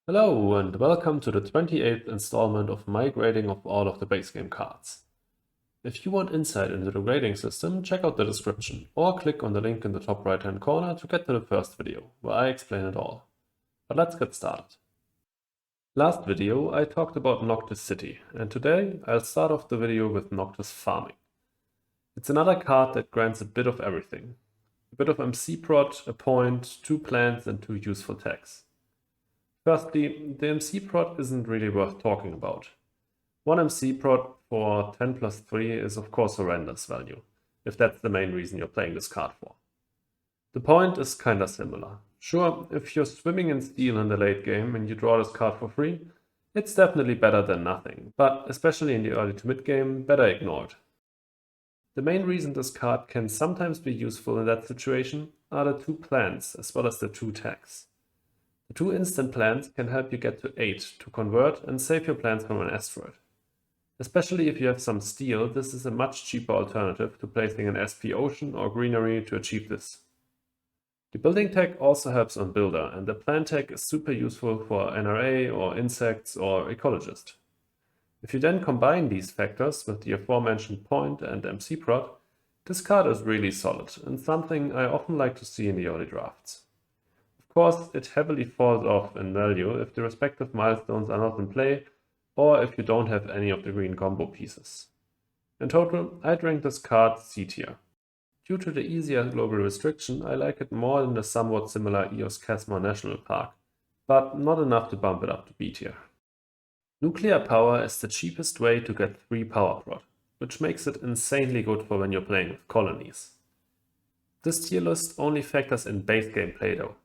Hello and welcome to the 28th installment of my grading of all of the base game cards. If you want insight into the grading system, check out the description or click on the link in the top right hand corner to get to the first video, where I explain it all. But let's get started. Last video I talked about Noctis City, and today I'll start off the video with Noctis Farming. It's another card that grants a bit of everything. A bit of MC prot, a point, 2 plants and 2 useful tags. Firstly, the MC prot isn't really worth talking about. 1 MC prot for 10 plus 3 is of course horrendous value, if that's the main reason you're playing this card for. The point is kinda similar. Sure, if you're swimming in steel in the late game and you draw this card for free, it's definitely better than nothing, but especially in the early to mid game, better ignore it. The main reason this card can sometimes be useful in that situation are the 2 plants as well as the 2 tags. The 2 instant plants can help you get to 8 to convert and save your plants from an asteroid. Especially if you have some steel, this is a much cheaper alternative to placing an SP ocean or greenery to achieve this. The building tag also helps on builder, and the plant tag is super useful for NRA or insects or ecologist. If you then combine these factors with the aforementioned point and MC prot, this card is really solid and something I often like to see in the early drafts. Of course, it heavily falls off in value if the respective milestones are not in play or if you don't have any of the green combo pieces. In total, I'd rank this card C tier. Due to the easier global restriction, I like it more than the somewhat similar Eos Casma National Park, but not enough to bump it up to B tier. Nuclear power is the cheapest way to get 3 power prot, which makes it insanely good for when you're playing with colonies. This tier list only factors in base game play though.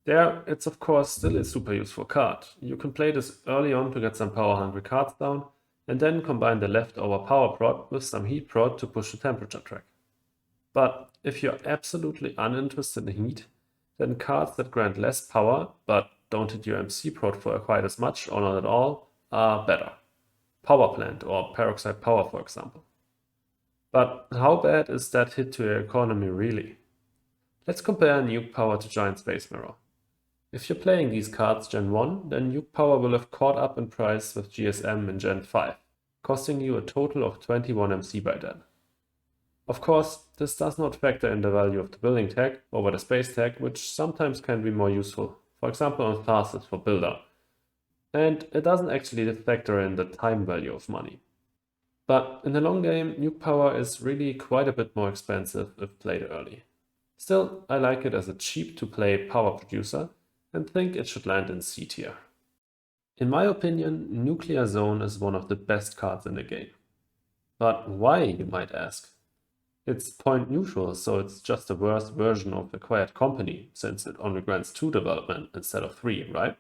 There, it's of course still a super useful card. You can play this early on to get some power hungry cards down, and then combine the leftover power prot with some heat prot to push the temperature track. But if you're absolutely uninterested in heat, then cards that grant less power, but don't hit your MC prot for quite as much or not at all, are better. Power Plant or Peroxide Power, for example. But how bad is that hit to your economy really? Let's compare Nuke Power to Giant Space Mirror. If you're playing these cards Gen 1, then Nuke Power will have caught up in price with GSM in Gen 5, costing you a total of 21 MC by then. Of course, this does not factor in the value of the building tag over the space tag, which sometimes can be more useful, for example on fastest for builder. And it doesn't actually factor in the time value of money. But in the long game, Nuke Power is really quite a bit more expensive if played early. Still, I like it as a cheap to play power producer and think it should land in C tier. In my opinion, Nuclear Zone is one of the best cards in the game. But why, you might ask? It's point neutral, so it's just a worse version of Acquired Company, since it only grants 2 development instead of 3, right?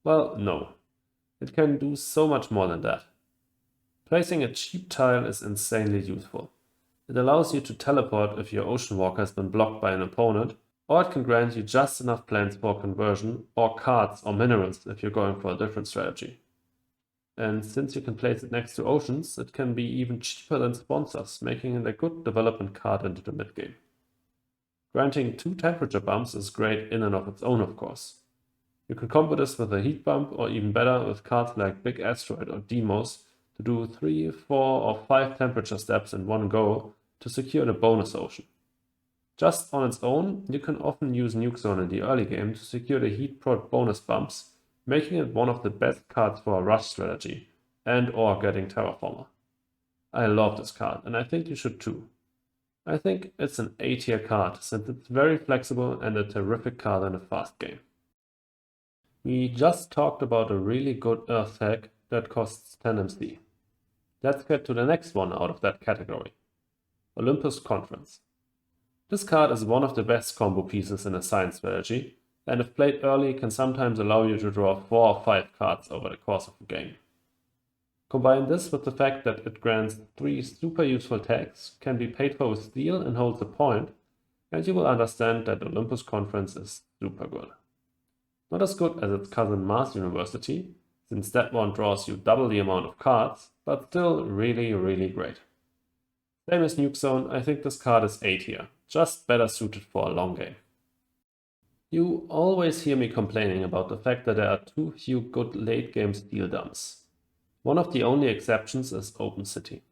Well, no. It can do so much more than that. Placing a cheap tile is insanely useful. It allows you to teleport if your Ocean Walker has been blocked by an opponent, or it can grant you just enough plants for conversion, or cards or minerals if you're going for a different strategy. And since you can place it next to oceans, it can be even cheaper than sponsors, making it a good development card into the mid game. Granting 2 temperature bumps is great in and of its own, of course. You can combo this with a heat bump, or even better with cards like Big Asteroid or Demos to do 3, 4 or 5 temperature steps in one go to secure the bonus ocean. Just on its own, you can often use Nuke Zone in the early game to secure the heat prot bonus bumps, making it one of the best cards for a rush strategy and or getting Terraformer. I love this card and I think you should too. I think it's an A tier card since it's very flexible and a terrific card in a fast game. We just talked about a really good Earth tag that costs 10 MC. Let's get to the next one out of that category. Olympus Conference. This card is one of the best combo pieces in a science strategy, and if played early can sometimes allow you to draw 4 or 5 cards over the course of the game. Combine this with the fact that it grants 3 super useful tags, can be paid for with steel and holds a point, and you will understand that Olympus Conference is super good. Not as good as its cousin Mars University, since that one draws you double the amount of cards, but still really, really great. Same as Nuke Zone, I think this card is A tier, just better suited for a long game. You always hear me complaining about the fact that there are too few good late-game steel dumps. One of the only exceptions is Open City.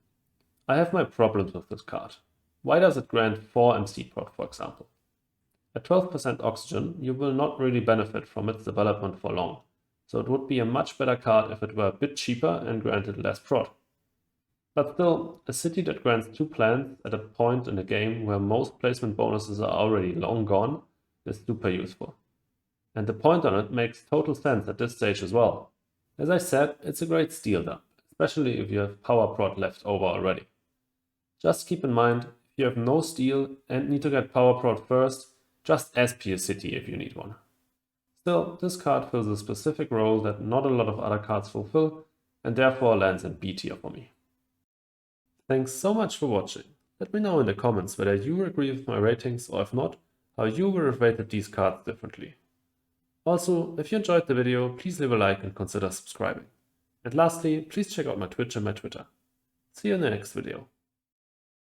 I have my problems with this card. Why does it grant 4 MC prot, for example? At 12% oxygen, you will not really benefit from its development for long, so it would be a much better card if it were a bit cheaper and granted less prot. But still, a city that grants 2 plants at a point in the game where most placement bonuses are already long gone is super useful. And the point on it makes total sense at this stage as well. As I said, it's a great steel dump, especially if you have power prot left over already. Just keep in mind, if you have no steel and need to get power prot first, just SP a city if you need one. Still, this card fills a specific role that not a lot of other cards fulfill, and therefore lands in B tier for me. Thanks so much for watching. Let me know in the comments whether you agree with my ratings, or if not, how you would have rated these cards differently. Also, if you enjoyed the video, please leave a like and consider subscribing. And lastly, please check out my Twitch and my Twitter. See you in the next video.